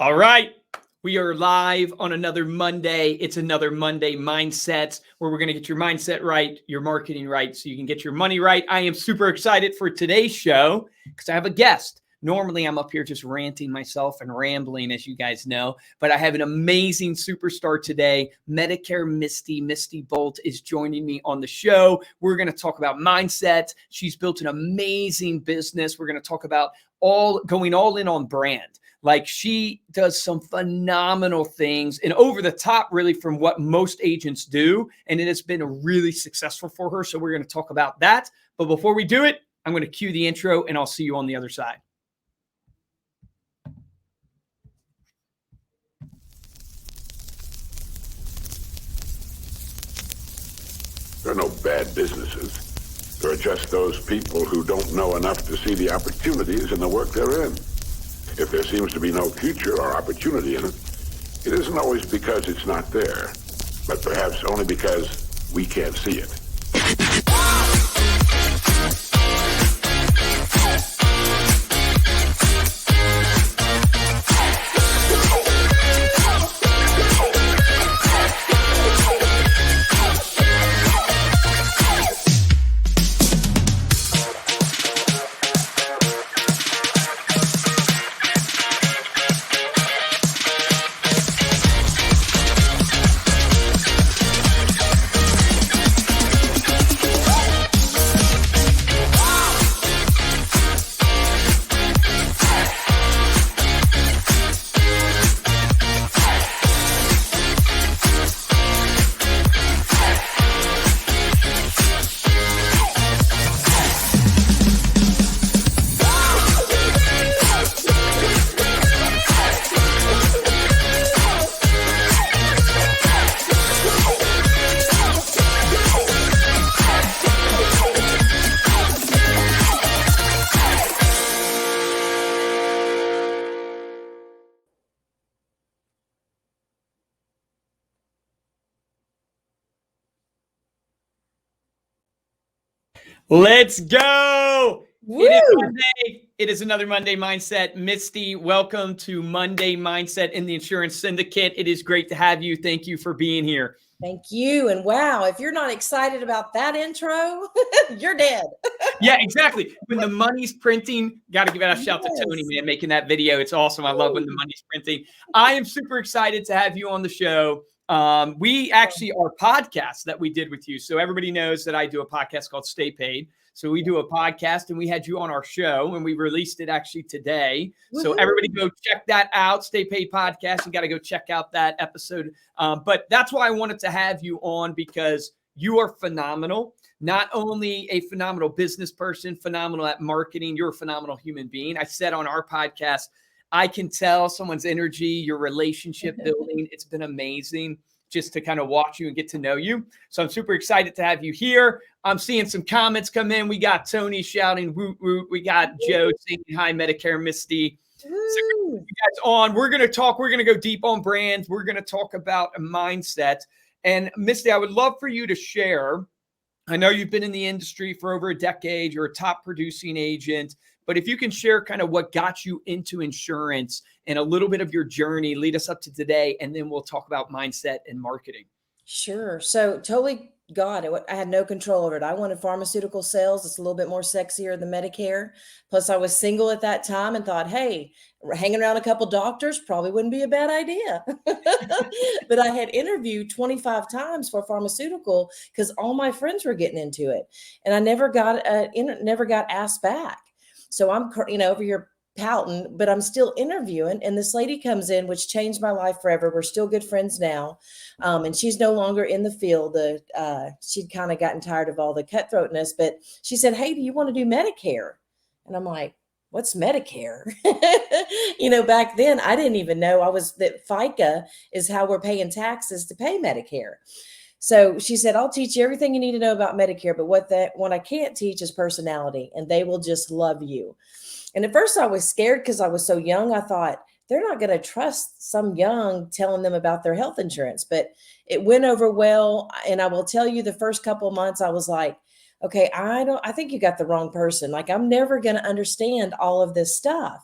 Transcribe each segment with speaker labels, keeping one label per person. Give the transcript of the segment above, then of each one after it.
Speaker 1: All right. We are live on another Monday. It's another Monday Mindset where we're going to get your mindset right, your marketing right, so you can get your money right. I am super excited for today's show because I have a guest. Normally, I'm up here just ranting myself and rambling, as you guys know, but I have an amazing superstar today. Medicare Misty Bolt is joining me on the show. We're going to talk about mindset. She's built an amazing business. We're going to talk about going all in on brand. Like, she does some phenomenal things and over the top, really, from what most agents do. And it has been really successful for her. So we're going to talk about that. But before we do it, I'm going to cue the intro and I'll see you on the other side.
Speaker 2: There are no bad businesses. There are just those people who don't know enough to see the opportunities in the work they're in. If there seems to be no future or opportunity in it, it isn't always because it's not there, but perhaps only because we can't see it.
Speaker 1: Let's go.
Speaker 3: Woo!
Speaker 1: It is Monday. It is another Monday Mindset. Misty, welcome to Monday Mindset in the Insurance Syndicate. It is great to have you. Thank you for being here.
Speaker 3: Thank you. And wow, if you're not excited about that intro, you're dead.
Speaker 1: Yeah, exactly. When the money's printing, got to give out a shout to Tony, man, making that video. It's awesome. I love when the money's printing. I am super excited to have you on the show. We actually, our podcast that we did with you. So everybody knows that I do a podcast called Stay Paid. So we do a podcast and we had you on our show and we released it actually today.
Speaker 3: Woo-hoo.
Speaker 1: So everybody go check that out. Stay Paid podcast. You got to go check out that episode. But that's why I wanted to have you on, because you are phenomenal. Not only a phenomenal business person, phenomenal at marketing, you're a phenomenal human being. I said on our podcast, I can tell someone's energy, your relationship building. It's been amazing just to kind of watch you and get to know you. So I'm super excited to have you here. I'm seeing some comments come in. We got Tony shouting, woot, woot. We got Joe saying hi, Medicare Misty. So you guys on. We're going to talk. We're going to go deep on brands. We're going to talk about a mindset. And Misty, I would love for you to share. I know you've been in the industry for over a decade. You're a top producing agent. But if you can share kind of what got you into insurance and a little bit of your journey, lead us up to today, and then we'll talk about mindset and marketing.
Speaker 3: Sure. So totally got it. I had no control over it. I wanted pharmaceutical sales. It's a little bit more sexier than Medicare. Plus, I was single at that time and thought, hey, hanging around a couple doctors probably wouldn't be a bad idea. But I had interviewed 25 times for pharmaceutical because all my friends were getting into it, and I never got asked back. So I'm, over here pouting, but I'm still interviewing. And this lady comes in, which changed my life forever. We're still good friends now. And she's no longer in the field. She'd kind of gotten tired of all the cutthroatness, but she said, hey, do you want to do Medicare? And I'm like, what's Medicare? Back then I didn't even know that FICA is how we're paying taxes to pay Medicare. So she said, I'll teach you everything you need to know about Medicare, but what I can't teach is personality, and they will just love you. And at first I was scared because I was so young. I thought, they're not going to trust some young telling them about their health insurance, but it went over well. And I will tell you, the first couple of months, I was like, okay, I think you got the wrong person. Like, I'm never going to understand all of this stuff.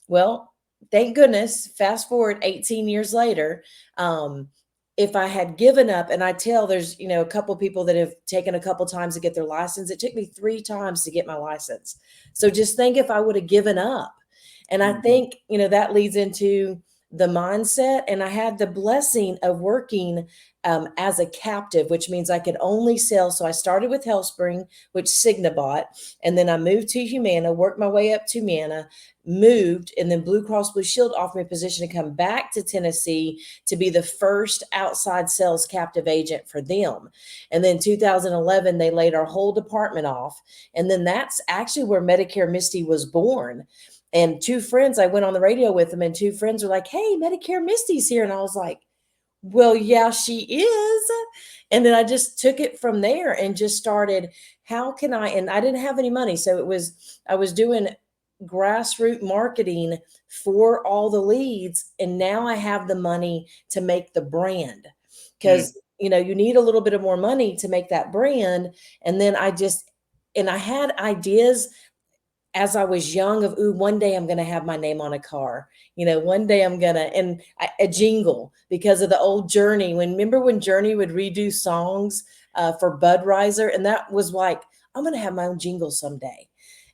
Speaker 3: Well, thank goodness, fast forward 18 years later, if I had given up, and I tell there's, a couple of people that have taken a couple times to get their license. It took me 3 times to get my license. So just think if I would have given up. And I think, that leads into the mindset. And I had the blessing of working as a captive, which means I could only sell. So I started with HealthSpring, which Cigna bought, and then I moved to Humana, worked my way up to Humana, moved, and then Blue Cross Blue Shield offered me a position to come back to Tennessee to be the first outside sales captive agent for them. And then 2011, they laid our whole department off. And then that's actually where Medicare Misty was born. And 2 friends, I went on the radio with them, and 2 friends were like, "Hey, Medicare Misty's here." And I was like, "Well, yeah, she is." And then I just took it from there and just started, and I didn't have any money. So I was doing grassroots marketing for all the leads. And now I have the money to make the brand, because, you need a little bit of more money to make that brand. And then I had ideas as I was young of, one day I'm going to have my name on a car, one day I'm going to, and a jingle, because of the old Journey. Remember when Journey would redo songs for Budweiser? And that was like, I'm going to have my own jingle someday.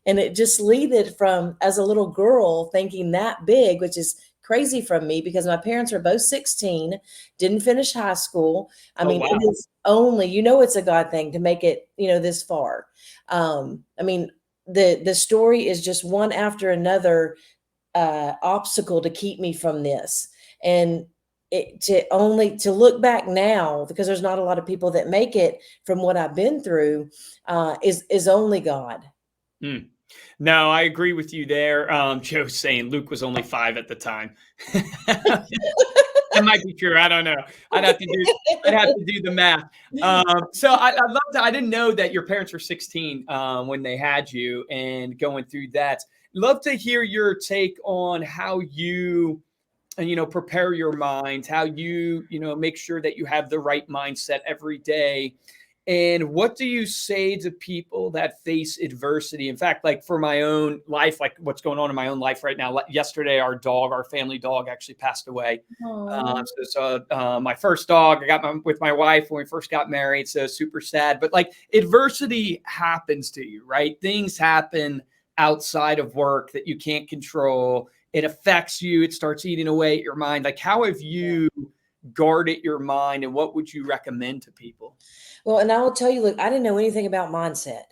Speaker 3: And it just leaded from, as a little girl, thinking that big, which is crazy from me, because my parents were both 16, didn't finish high school. Wow. It is only, it's a God thing to make it, this far. The story is just one after another obstacle to keep me from this. And to look back now, because there's not a lot of people that make it from what I've been through, is only God.
Speaker 1: No, I agree with you there. Joe's saying Luke was only 5 at the time. That might be true. I don't know. I'd have to do the math. So I love that. I didn't know that your parents were 16 when they had you, and going through that. Love to hear your take on how you, prepare your mind, how you, make sure that you have the right mindset every day. And what do you say to people that face adversity? In fact, like for my own life, like what's going on in my own life right now. Yesterday, our family dog actually passed away. So my first dog, I got with my wife when we first got married. So super sad. But like adversity happens to you, right? Things happen outside of work that you can't control. It affects you. It starts eating away at your mind. Like, how have you guarded your mind, and what would you recommend to people?
Speaker 3: Well, and I will tell you, look, I didn't know anything about mindset.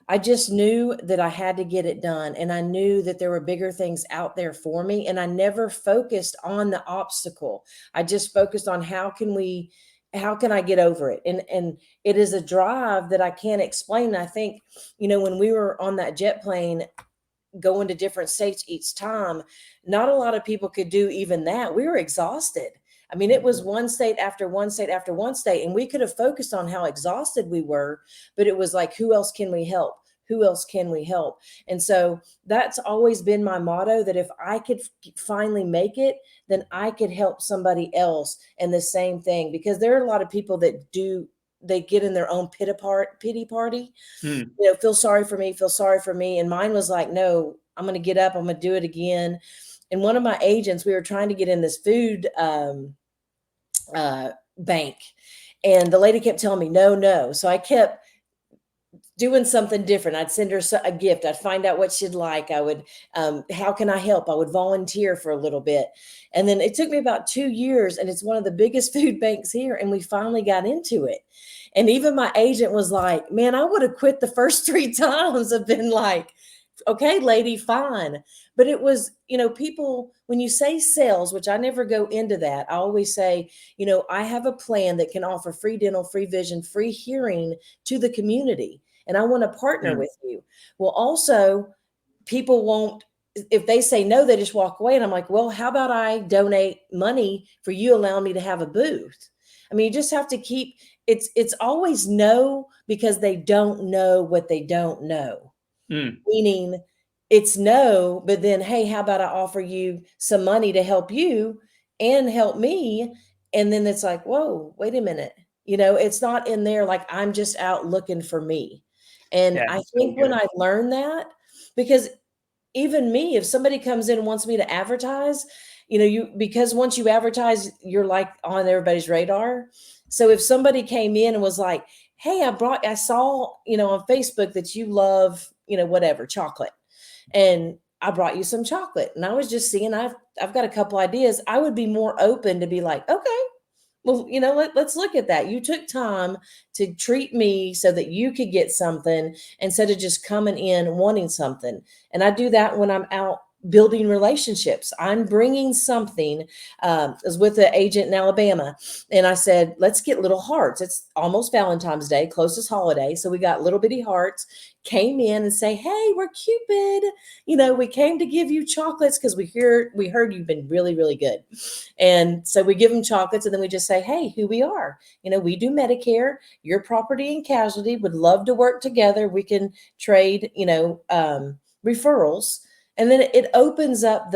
Speaker 3: I just knew that I had to get it done. And I knew that there were bigger things out there for me. And I never focused on the obstacle. I just focused on how can I get over it? And it is a drive that I can't explain. I think, when we were on that jet plane going to different states each time, not a lot of people could do even that. We were exhausted. It was one state after one state after one state, and we could have focused on how exhausted we were, but it was like, who else can we help? Who else can we help? And so that's always been my motto, that if I could finally make it, then I could help somebody else. And the same thing, because there are a lot of people that they get in their own pity party, feel sorry for me. And mine was like, no, I'm going to get up. I'm going to do it again. And one of my agents, we were trying to get in this food bank, and the lady kept telling me no. So I kept doing something different. I'd send her a gift. I'd find out what she'd like. I would, how can I help? I would volunteer for a little bit. And then it took me about 2 years, and it's one of the biggest food banks here. And we finally got into it. And even my agent was like, man, I would have quit the first 3 times. I've been like, okay, lady, fine. But it was, people, when you say sales, which I never go into that, I always say, I have a plan that can offer free dental, free vision, free hearing to the community. And I want to partner with you. Well, also, people won't, if they say no, they just walk away. And I'm like, well, how about I donate money for you allowing me to have a booth? You just have to keep, it's always no, because they don't know what they don't know. Meaning it's no, but then, hey, how about I offer you some money to help you and help me? And then it's like, whoa, wait a minute. It's not in there like I'm just out looking for me. And I think when I learned that, because even me, if somebody comes in and wants me to advertise, because once you advertise, you're like on everybody's radar. So if somebody came in and was like, hey, I saw, on Facebook that you love, whatever, chocolate. And I brought you some chocolate. And I was just seeing, I've got a couple ideas. I would be more open to be like, okay, well, let's look at that. You took time to treat me so that you could get something instead of just coming in wanting something. And I do that when I'm out building relationships. I'm bringing something. I was with an agent in Alabama, and I said, let's get little hearts. It's almost Valentine's Day, closest holiday. So we got little bitty hearts, came in and say, hey, we're Cupid. We came to give you chocolates because we heard you've been really, really good. And so we give them chocolates, and then we just say, hey, who we are. We do Medicare, your property and casualty, would love to work together. We can trade, referrals. And then it opens up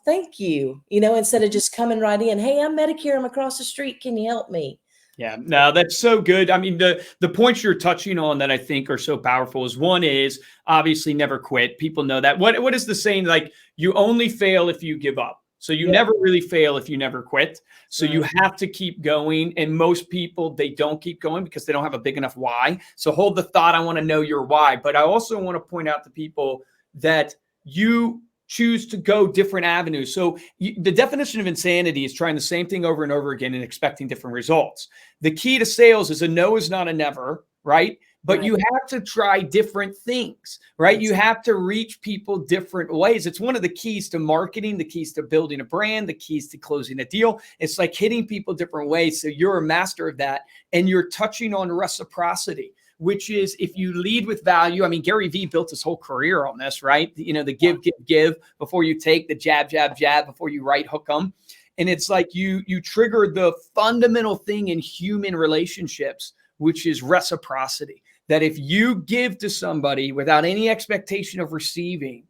Speaker 3: thank you, instead of just coming right in. Hey, I'm Medicare. I'm across the street. Can you help me?
Speaker 1: Yeah, no, that's so good. I mean, the points you're touching on that I think are so powerful is, one is obviously never quit. People know that. What is the saying? Like, you only fail if you give up. So you never really fail if you never quit. So you have to keep going. And most people, they don't keep going because they don't have a big enough why. So hold the thought. I want to know your why. But I also want to point out to people that you choose to go different avenues. So the definition of insanity is trying the same thing over and over again and expecting different results. The key to sales is a no is not a never, right? But you have to try different things, right? You have to reach people different ways. It's one of the keys to marketing, the keys to building a brand, the keys to closing a deal. It's like hitting people different ways. So you're a master of that. And you're touching on reciprocity, which is if you lead with value. I mean, Gary Vee built his whole career on this, right? The give before you take, the jab before you right hook them. And it's like you trigger the fundamental thing in human relationships, which is reciprocity. That if you give to somebody without any expectation of receiving,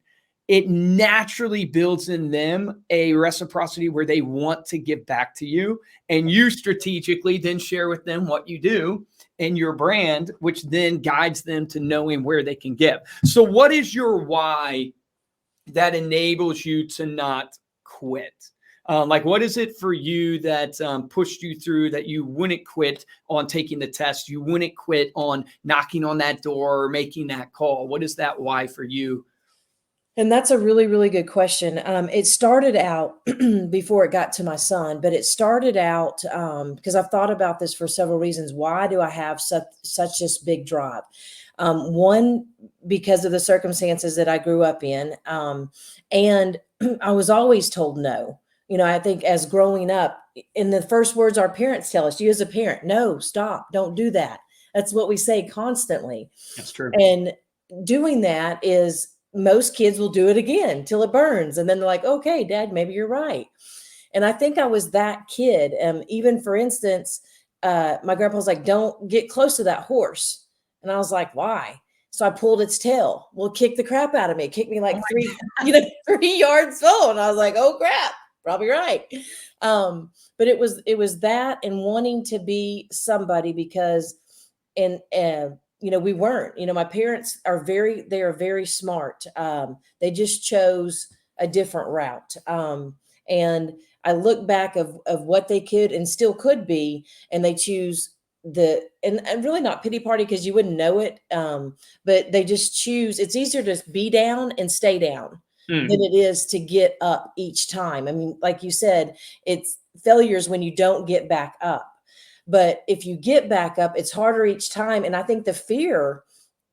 Speaker 1: it naturally builds in them a reciprocity where they want to give back to you. And you strategically then share with them what you do and your brand, which then guides them to knowing where they can give. So what is your why that enables you to not quit? Like, what is it for you that pushed you through, that you wouldn't quit on taking the test? You wouldn't quit on knocking on that door or making that call? What is that why for you?
Speaker 3: And that's a really, really good question. It started out before it got to my son, but it started out because I've thought about this for several reasons. Why do I have such this big drive? One, because of the circumstances that I grew up in. And I was always told no. I think as growing up, in the first words our parents tell us, you as a parent, no, stop, don't do that. That's what we say constantly.
Speaker 1: That's true.
Speaker 3: And doing that is, most kids will do it again till it burns. And then they're like, okay, Dad, maybe you're right. And I think I was that kid. Even for instance, my grandpa was like, don't get close to that horse. And I was like, why? So I pulled its tail. Well, it kicked the crap out of me. It kicked me like 3 yards forward. And I was like, oh crap, probably right. But it was that, and wanting to be somebody, because we weren't. My parents are very smart. They just chose a different route. And I look back of what they could and still could be, and they choose and really not pity party, because you wouldn't know it. But they just choose. It's easier to be down and stay down than it is to get up each time. I mean, like you said, it's failures when you don't get back up. But if you get back up, it's harder each time. And I think the fear,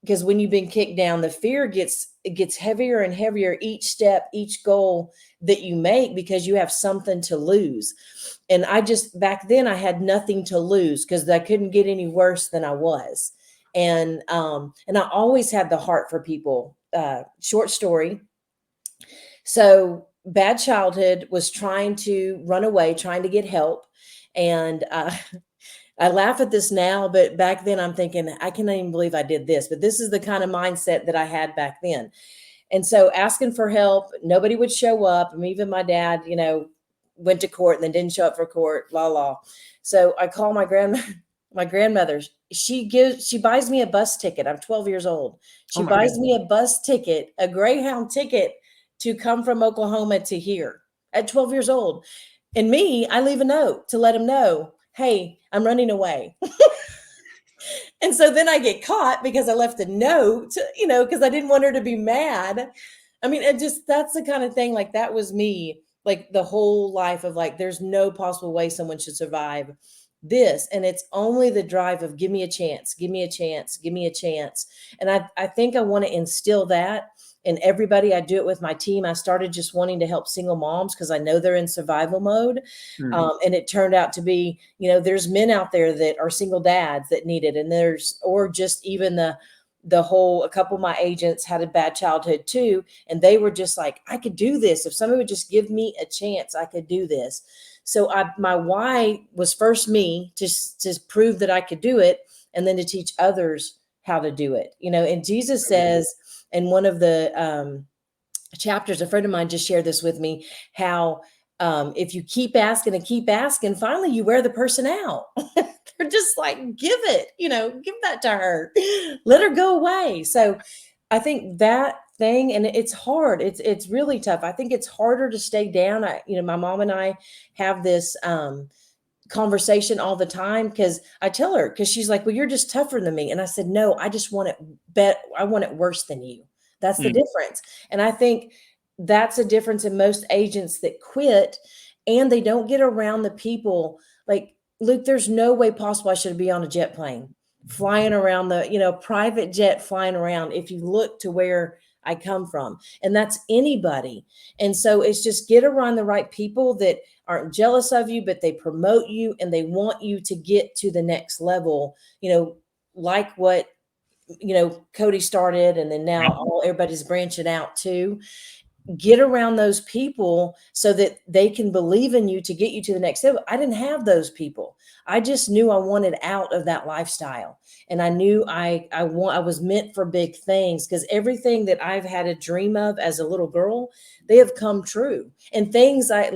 Speaker 3: because when you've been kicked down, the fear gets heavier and heavier each step, each goal that you make, because you have something to lose. And back then I had nothing to lose, because I couldn't get any worse than I was. And I always had the heart for people. Short story. So bad childhood, was trying to run away, trying to get help. And I laugh at this now, but back then I'm thinking, I cannot even believe I did this. But this is the kind of mindset that I had back then. And so asking for help, nobody would show up. I mean, even my dad, went to court and then didn't show up for court, So I call my My grandmother, she buys me a bus ticket. I'm 12 years old.
Speaker 1: Oh
Speaker 3: She
Speaker 1: my
Speaker 3: buys
Speaker 1: goodness.
Speaker 3: me a bus ticket, a Greyhound ticket to come from Oklahoma to here at 12 years old. And me, I leave a note to let him know, hey, I'm running away. And so then I get caught because I left a note, because I didn't want her to be mad. I mean, that's the kind of thing, like that was me, like the whole life of like, there's no possible way someone should survive this. And it's only the drive of give me a chance, give me a chance, give me a chance. And I think I want to instill that in everybody. I do it with my team. I started just wanting to help single moms because I know they're in survival mode. And it turned out to be, there's men out there that are single dads that need it. And or just even a couple of my agents had a bad childhood too. And they were just like, I could do this. If somebody would just give me a chance, I could do this. So my why was first me to prove that I could do it. And then to teach others how to do it, and Jesus says in one of the chapters, a friend of mine just shared this with me, how if you keep asking, finally you wear the person out. They're just like, give it, give that to her, let her go away. So I think that thing, and it's hard. It's really tough. I think it's harder to stay down. My mom and I have this conversation all the time because I tell her, because she's like, well, you're just tougher than me. And I said, no, I just want I want it worse than you. That's the difference. And I think that's a difference in most agents that quit, and they don't get around the people. Like, Luke, there's no way possible I should be on a jet plane flying around private jet flying around if you look to where I come from. And that's anybody. And so it's just get around the right people that aren't jealous of you, but they promote you and they want you to get to the next level, like what, Cody started. And then now everybody's branching out too. Get around those people so that they can believe in you to get you to the next level. I didn't have those people. I just knew I wanted out of that lifestyle. And I knew I was meant for big things, because everything that I've had a dream of as a little girl, they have come true. And things I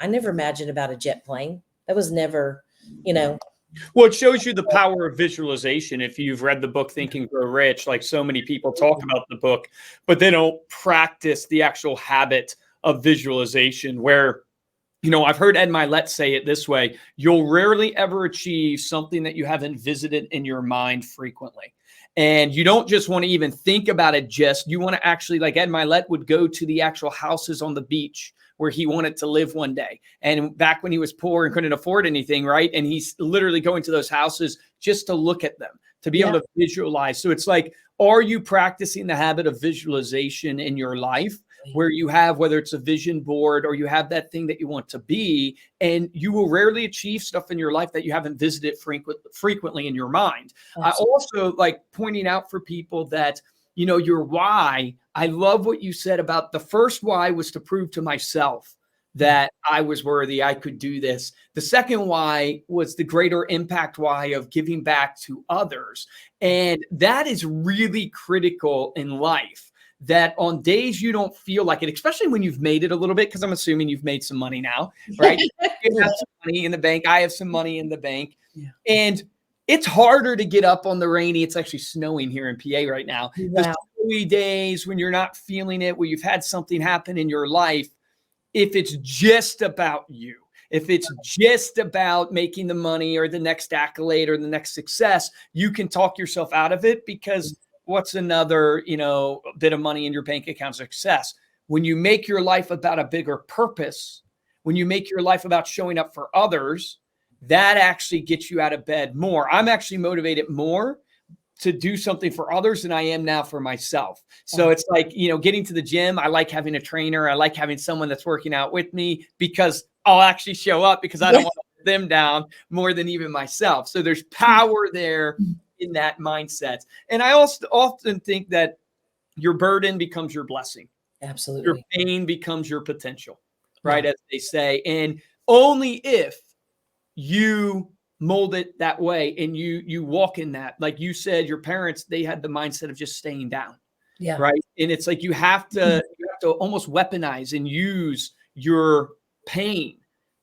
Speaker 3: never imagined about a jet plane. That was never,
Speaker 1: Well, it shows you the power of visualization. If you've read the book Think and Grow Rich, like so many people talk about the book, but they don't practice the actual habit of visualization, where, I've heard Ed Milet say it this way: you'll rarely ever achieve something that you haven't visited in your mind frequently. And you don't just want to even think about it, you want to actually, like Ed Milet would go to the actual houses on the beach where he wanted to live one day. And back when he was poor and couldn't afford anything, right? And he's literally going to those houses just to look at them, to be able to visualize. So it's like, are you practicing the habit of visualization in your life, where you have, whether it's a vision board or you have that thing that you want to be, and you will rarely achieve stuff in your life that you haven't visited frequently in your mind. Absolutely. I also like pointing out for people that, your why. I love what you said about the first why was to prove to myself that I was worthy, I could do this. The second why was the greater impact why of giving back to others. And that is really critical in life, that on days you don't feel like it, especially when you've made it a little bit, because I'm assuming you've made some money now, right? You have some money in the bank. I have some money in the bank. Yeah. And it's harder to get up on the rainy. It's actually snowing here in PA right now. Wow. The snowy days when you're not feeling it, where you've had something happen in your life. If it's just about you, if it's just about making the money or the next accolade or the next success, you can talk yourself out of it, because what's another, bit of money in your bank account success? When you make your life about a bigger purpose, when you make your life about showing up for others, that actually gets you out of bed more. I'm actually motivated more to do something for others than I am now for myself. So it's like, getting to the gym. I like having a trainer. I like having someone that's working out with me, because I'll actually show up, because I don't want to let them down more than even myself. So there's power there in that mindset. And I also often think that your burden becomes your blessing.
Speaker 3: Absolutely.
Speaker 1: Your pain becomes your potential, right? As they say. And only if you mold it that way and you walk in that, like you said, your parents, they had the mindset of just staying down. Yeah. Right. And it's like, you have to almost weaponize and use your pain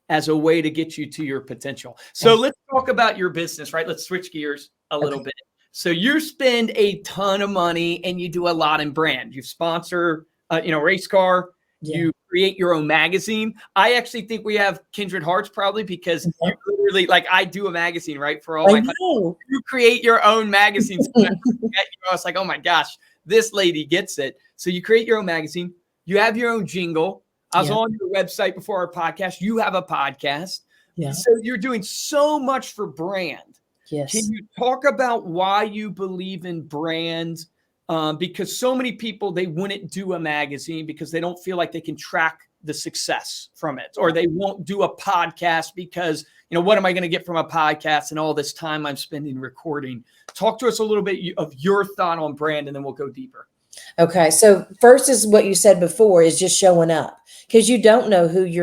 Speaker 1: as a way to get you to your potential. So let's talk about your business, right? Let's switch gears a little bit. So you spend a ton of money and you do a lot in brand. You sponsor, race car.
Speaker 3: Yeah.
Speaker 1: You create your own magazine. I actually think we have kindred hearts probably because you literally, like I do a magazine, right? For all my clients. You create your own magazine. So I was like, oh my gosh, this lady gets it. So you create your own magazine. You have your own jingle. I was on your website before our podcast. You have a podcast.
Speaker 3: Yeah.
Speaker 1: So you're doing so much for brand.
Speaker 3: Yes.
Speaker 1: Can you talk about why you believe in brand? Because so many people, they wouldn't do a magazine because they don't feel like they can track the success from it, or they won't do a podcast because, what am I going to get from a podcast and all this time I'm spending recording? Talk to us a little bit of your thought on brand, and then we'll go deeper.
Speaker 3: Okay. So first is what you said before is just showing up, because you don't know who's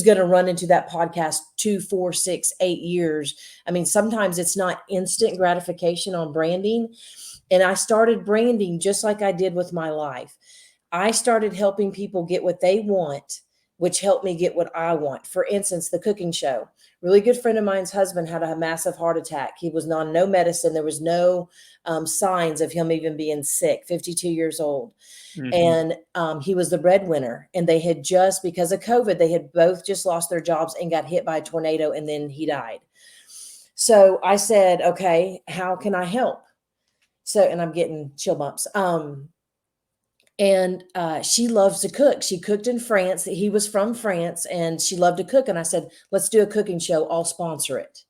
Speaker 3: going to run into that podcast 2, 4, 6, 8 years. I mean, sometimes it's not instant gratification on branding. And I started branding just like I did with my life. I started helping people get what they want, which helped me get what I want. For instance, the cooking show. Really good friend of mine's husband had a massive heart attack. He was on no medicine. There was no signs of him even being sick, 52 years old. And he was the breadwinner. And they had just, because of COVID, they had both just lost their jobs and got hit by a tornado, and then he died. So I said, okay, how can I help? So, and I'm getting chill bumps. And she loves to cook. She cooked in France. He was from France and she loved to cook. And I said, let's do a cooking show. I'll sponsor it.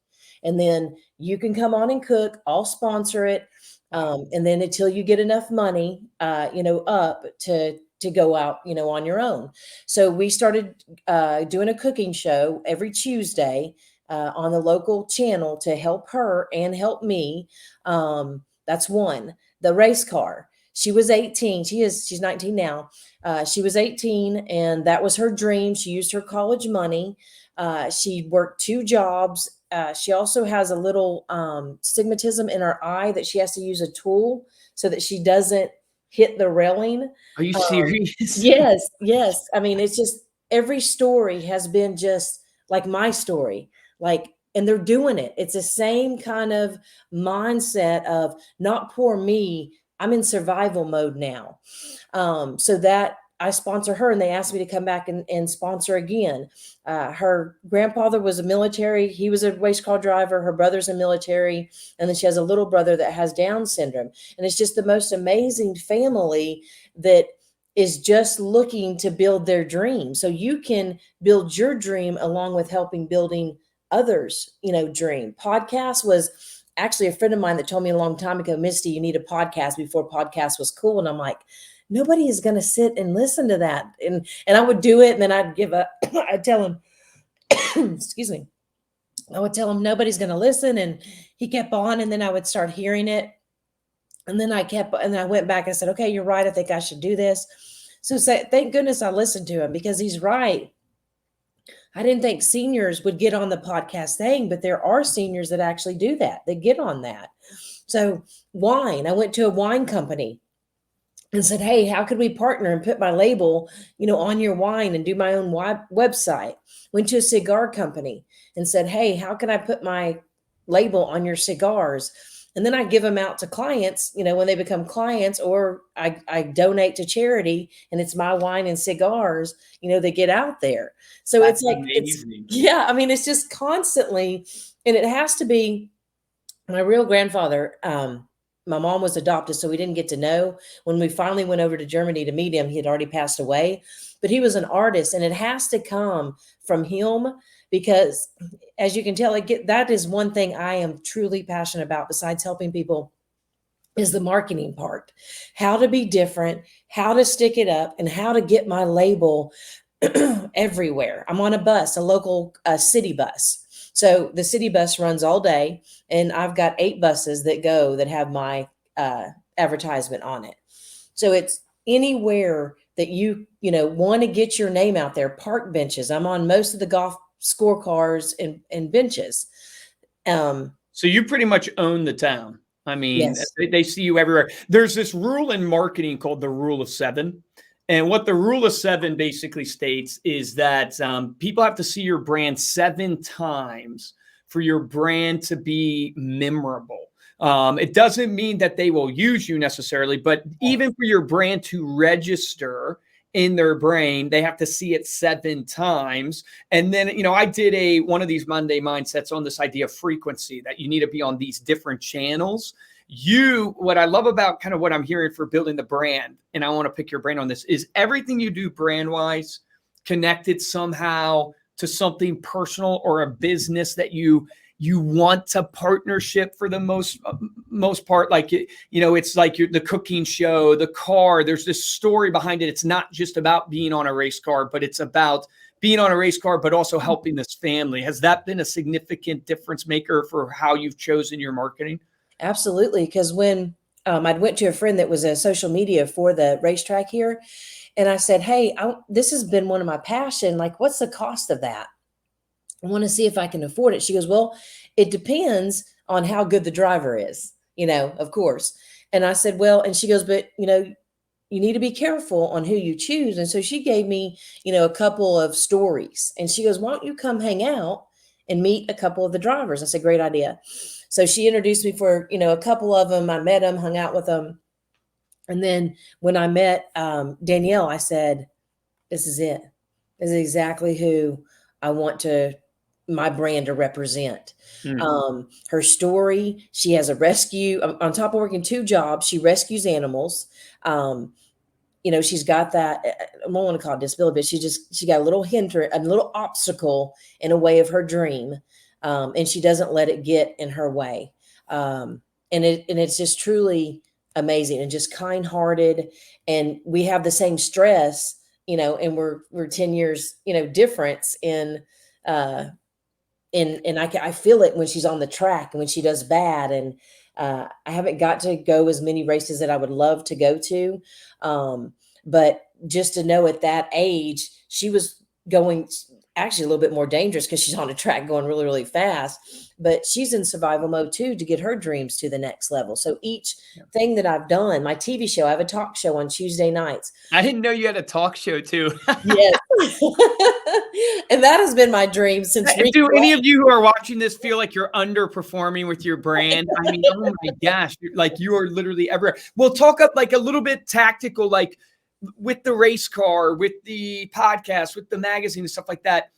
Speaker 3: And then you can come on and cook. I'll sponsor it. And then until you get enough money, up to go out, on your own. So we started doing a cooking show every Tuesday on the local channel to help her and help me. That's one. The race car. She was 18. She's 19 now. She was 18 and that was her dream. She used her college money. She worked 2 jobs. She also has a little stigmatism in her eye that she has to use a tool so that she doesn't hit the railing.
Speaker 1: Are you serious?
Speaker 3: Yes. I mean, it's just every story has been just like my story. And they're doing it. It's the same kind of mindset of not poor me. I'm in survival mode now. So that I sponsor her and they asked me to come back and sponsor again. Her grandfather was a military. He was a race car driver. Her brother's a military. And then she has a little brother that has Down syndrome. And it's just the most amazing family that is just looking to build their dream. So you can build your dream along with helping building others, dream. Podcast was actually a friend of mine that told me a long time ago, Misty, you need a podcast before podcast was cool. And I'm like, nobody is going to sit and listen to that. And I would do it. And then I'd give up. I'd tell him, excuse me. I would tell him nobody's going to listen. And he kept on. And then I would start hearing it. And then I went back and said, okay, you're right. I think I should do this. So thank goodness I listened to him because he's right. I didn't think seniors would get on the podcast thing, but there are seniors that actually do that. They get on that. So wine, I went to a wine company and said, hey, how could we partner and put my label, on your wine and do my own website? Went to a cigar company and said, hey, how can I put my label on your cigars? And then I give them out to clients, when they become clients, or I donate to charity and it's my wine and cigars, they get out there. So that's amazing. It's just constantly, and it has to be my real grandfather. My mom was adopted, so we didn't get to know. When we finally went over to Germany to meet him, he had already passed away, but he was an artist and it has to come from him. Because as you can tell, that is one thing I am truly passionate about besides helping people is the marketing part, how to be different, how to stick it up, and how to get my label everywhere. I'm on a bus, a local city bus. So the city bus runs all day and I've got 8 buses that have my advertisement on it. So it's anywhere that you want to get your name out there. Park benches. I'm on most of the golf scorecards and benches.
Speaker 1: So you pretty much own the town. I mean,
Speaker 3: yes.
Speaker 1: They see you everywhere. There's this rule in marketing called the rule of 7. And what the rule of 7 basically states is that people have to see your brand 7 times for your brand to be memorable. It doesn't mean that they will use you necessarily, but even for your brand to register in their brain, they have to see it 7 times. And then, I did one of these Monday mindsets on this idea of frequency, that you need to be on these different channels. What I love about kind of what I'm hearing for building the brand, and I want to pick your brain on this, is everything you do brand wise connected somehow to something personal or a business that you want to partnership for the most part. Like, it's like the cooking show, the car, there's this story behind it. It's not just about being on a race car, but it's about being on a race car, but also helping this family. Has that been a significant difference maker for how you've chosen your marketing?
Speaker 3: Absolutely. Because when I went to a friend that was a social media for the racetrack here, and I said, hey, this has been one of my passion. Like, what's the cost of that? I want to see if I can afford it. She goes, well, it depends on how good the driver is, of course. And I said, well, and she goes, but, you need to be careful on who you choose. And so she gave me, a couple of stories, and she goes, why don't you come hang out and meet a couple of the drivers? I said, great idea. So she introduced me for, a couple of them. I met them, hung out with them. And then when I met Danielle, I said, this is it. This is exactly who I want my brand to represent. Her story, she has a rescue. On top of working 2 jobs, she rescues animals. She's got that, I don't want to call it disability, but she got a little obstacle in a way of her dream. And she doesn't let it get in her way. And it's just truly amazing and just kind-hearted. And we have the same stress, and we're 10 years, difference in, and I feel it when she's on the track and when she does bad. And I haven't got to go as many races that I would love to go to. But just to know at that age, she was going actually a little bit more dangerous because she's on a track going really, really fast, but she's in survival mode too, to get her dreams to the next level. So each thing that I've done, my TV show, I have a talk show on Tuesday nights.
Speaker 1: I didn't know you had a talk show too.
Speaker 3: Yes. And that has been my dream since.
Speaker 1: Do any of you who are watching this feel like you're underperforming with your brand? I mean, oh my gosh, you are literally everywhere. We'll talk up like a little bit tactical, like with the race car, with the podcast, with the magazine and stuff like that.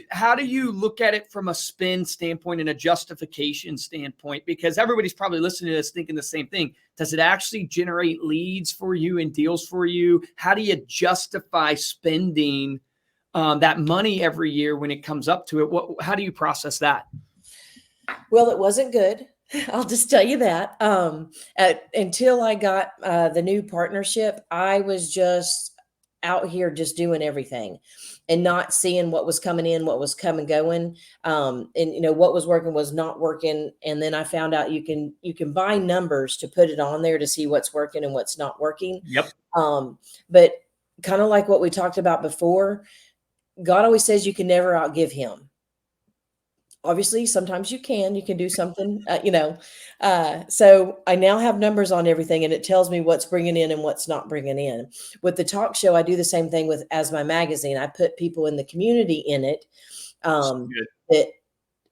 Speaker 1: How do you look at it from a spin standpoint and a justification standpoint? Because everybody's probably listening to this thinking the same thing. Does it actually generate leads for you and deals for you? How do you justify spending that money every year when it comes up to it? How do you process that?
Speaker 3: Well, it wasn't good. I'll just tell you that. Until I got the new partnership, I was just out here just doing everything and not seeing what was coming in, what was coming going. And what was working was not working. And then I found out you can buy numbers to put it on there to see what's working and what's not working.
Speaker 1: Yep.
Speaker 3: But kind of like what we talked about before, God always says you can never outgive him. Obviously, sometimes you can do something, so I now have numbers on everything, and it tells me what's bringing in and what's not bringing in. With the talk show, I do the same thing as my magazine. I put people in the community in it,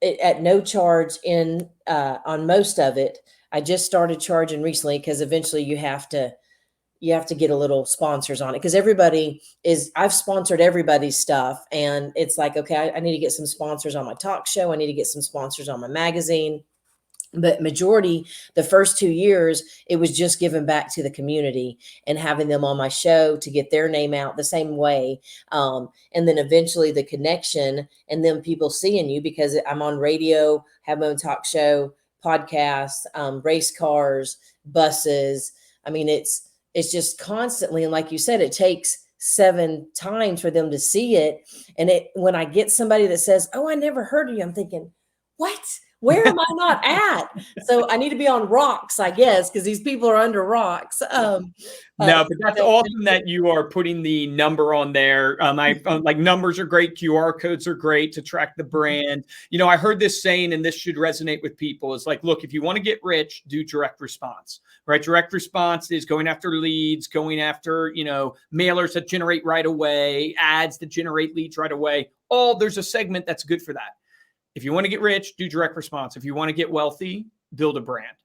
Speaker 3: at no charge on most of it. I just started charging recently because eventually you have to get a little sponsors on it, because I've sponsored everybody's stuff, and it's like, okay, I need to get some sponsors on my talk show. I need to get some sponsors on my magazine. But majority, the first 2 years, it was just giving back to the community and having them on my show to get their name out the same way. And then eventually the connection and then people seeing you, because I'm on radio, have my own talk show, podcast, race cars, buses. I mean, it's just constantly. And like you said, it takes 7 times for them to see it. And when I get somebody that says, oh, I never heard of you, I'm thinking, what? Where am I not at? So I need to be on rocks, I guess, because these people are under rocks.
Speaker 1: No, but that's awesome that you are putting the number on there. Like numbers are great. QR codes are great to track the brand. I heard this saying, and this should resonate with people. It's like, look, if you want to get rich, do direct response, right? Direct response is going after leads, going after, mailers that generate right away, ads that generate leads right away. There's a segment that's good for that. If you want to get rich, do direct response. If you want to get wealthy, build a brand.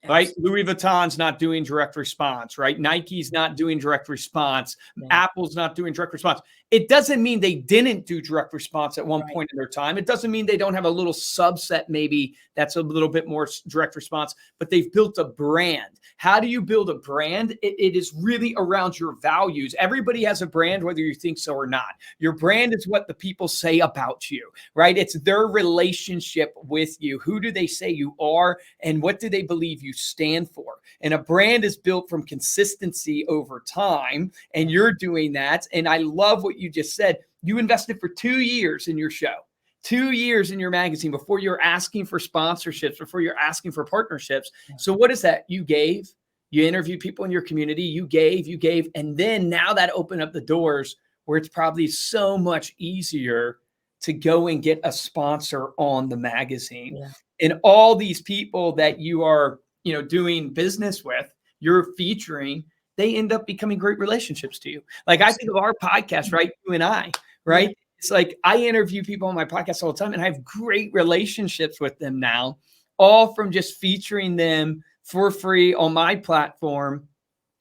Speaker 1: Right? Louis Vuitton's not doing direct response, right? Nike's not doing direct response.
Speaker 3: Yeah.
Speaker 1: Apple's not doing direct response. It doesn't mean they didn't do direct response at one point in their time. It doesn't mean they don't have a little subset maybe that's a little bit more direct response, but they've built a brand. How do you build a brand? It is really around your values. Everybody has a brand, whether you think so or not. Your brand is what the people say about you, right? It's their relationship with you. Who do they say you are, and what do they believe you stand for? And a brand is built from consistency over time, and you're doing that. And I love what you just said. You invested for 2 years in your show, 2 years in your magazine before you're asking for sponsorships, before you're asking for partnerships. So what is that? You gave, you interviewed people in your community, you gave, and then now that opened up the doors where it's probably so much easier to go and get a sponsor on the magazine.
Speaker 3: Yeah.
Speaker 1: And all these people that you are, doing business with, you're featuring, they end up becoming great relationships to you. Like I think of our podcast, right? You and I, right? Yeah. It's like I interview people on my podcast all the time and I have great relationships with them now, all from just featuring them for free on my platform.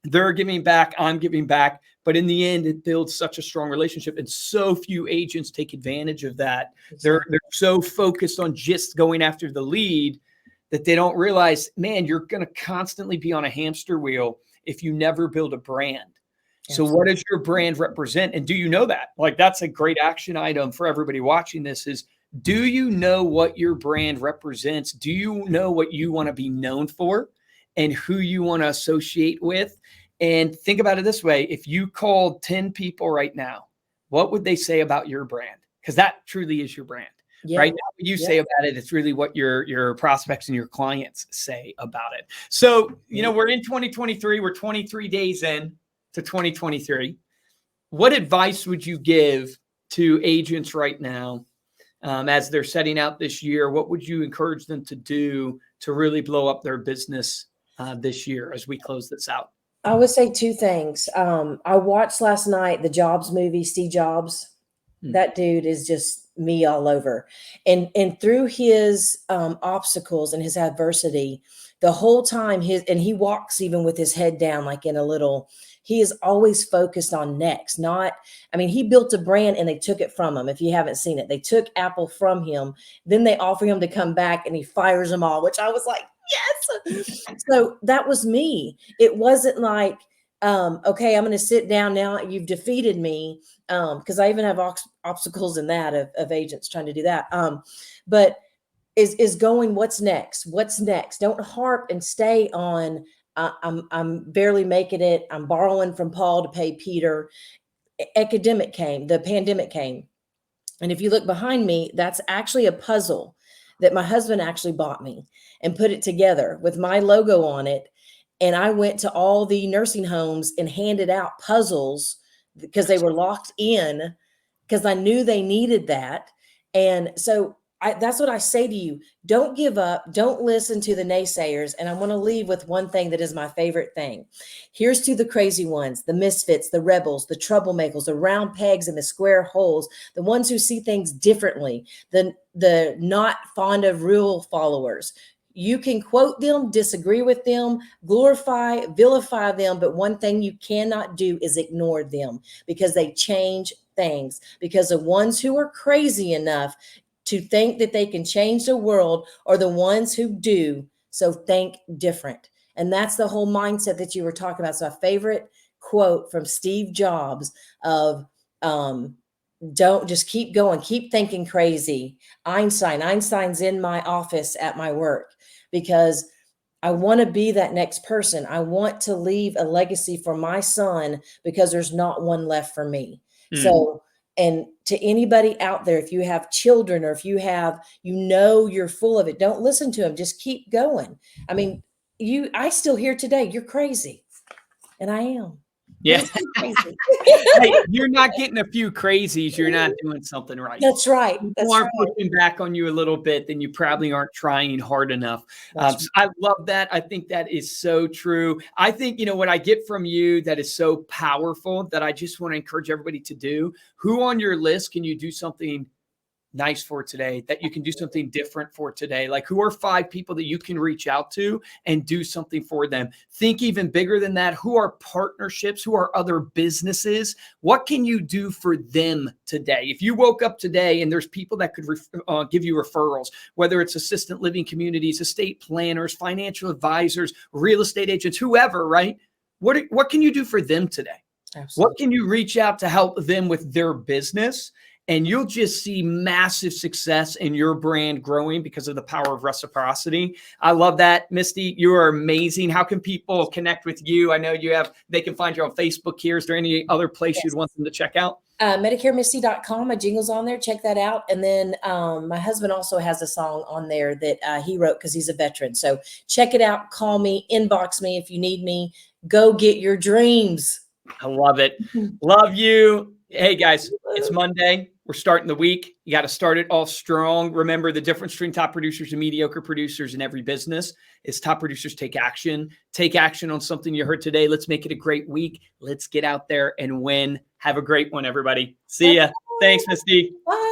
Speaker 1: They're giving back, I'm giving back. But in the end, it builds such a strong relationship. And so few agents take advantage of that. They're so focused on just going after the lead that they don't realize, man, you're going to constantly be on a hamster wheel if you never build a brand. So what does your brand represent? And do you know that? Like, that's a great action item for everybody watching this is, do you know what your brand represents? Do you know what you want to be known for and who you want to associate with? And think about it this way. If you called 10 people right now, what would they say about your brand? Because that truly is your brand. Yeah. Right? Now, what you say about it, it's really what your prospects and your clients say about it. So, we're in 2023. We're 23 days in to 2023. What advice would you give to agents right now as they're setting out this year? What would you encourage them to do to really blow up their business this year as we close this out?
Speaker 3: I would say 2 things. I watched last night the Jobs movie, Steve Jobs. That dude is just me all over. And through his obstacles and his adversity, the whole time he walks even with his head down, like in a little, he is always focused on next. He built a brand and they took it from him. If you haven't seen it, they took Apple from him. Then they offer him to come back and he fires them all, which I was like, yes. So that was me. It wasn't like, okay, I'm going to sit down now. You've defeated me. Because I even have obstacles in that of agents trying to do that. But is going, what's next? What's next? Don't harp and stay on, I'm barely making it. I'm borrowing from Paul to pay Peter. The pandemic came. And if you look behind me, that's actually a puzzle that my husband actually bought me and put it together with my logo on it. And I went to all the nursing homes and handed out puzzles because they were locked in, because I knew they needed that. And so that's what I say to you. Don't give up. Don't listen to the naysayers. And I want to leave with one thing that is my favorite thing. Here's to the crazy ones, the misfits, the rebels, the troublemakers, the round pegs in the square holes, the ones who see things differently, the not fond of rule followers. You can quote them, disagree with them, glorify, vilify them, but one thing you cannot do is ignore them, because they change things. Because the ones who are crazy enough to think that they can change the world are the ones who do. So think different. And that's the whole mindset that you were talking about. So a favorite quote from Steve Jobs of, don't just keep going, keep thinking crazy. Einstein's in my office at my work, because I want to be that next person. I want to leave a legacy for my son, because there's not one left for me. So And to anybody out there, if you have children or if you have, you're full of it, don't listen to them. Just keep going. I mean, I still hear today, you're crazy. And I am.
Speaker 1: Yeah.
Speaker 3: Crazy.
Speaker 1: Hey, you're not getting a few crazies. You're not doing something right.
Speaker 3: That's right.
Speaker 1: People aren't pushing back on you a little bit, then you probably aren't trying hard enough. So I love that. I think that is so true. I think, what I get from you that is so powerful that I just want to encourage everybody to do. Who on your list can you do something nice for today, that you can do something different for today? Like, who are 5 people that you can reach out to and do something for them? Think even bigger than that. Who are partnerships? Who are other businesses? What can you do for them today? If you woke up today and there's people that could give you referrals, whether it's assistant living communities, estate planners, financial advisors, real estate agents, whoever, right? What can you do for them today? Absolutely. What can you reach out to help them with their business? And you'll just see massive success in your brand growing because of the power of reciprocity. I love that. Misty, you are amazing. How can people connect with you? I know they can find you on Facebook here. Is there any other place you'd want them to check out?
Speaker 3: MedicareMisty.com. My jingle's on there. Check that out. And then my husband also has a song on there that he wrote because he's a veteran. So check it out. Call me, inbox me if you need me. Go get your dreams.
Speaker 1: I love it. Love you. Hey guys, it's Monday. We're starting the week. You got to start it off strong. Remember, the difference between top producers and mediocre producers in every business is top producers take action. Take action on something you heard today. Let's make it a great week. Let's get out there and win. Have a great one, everybody. See ya. Thanks, Misty.
Speaker 3: Bye.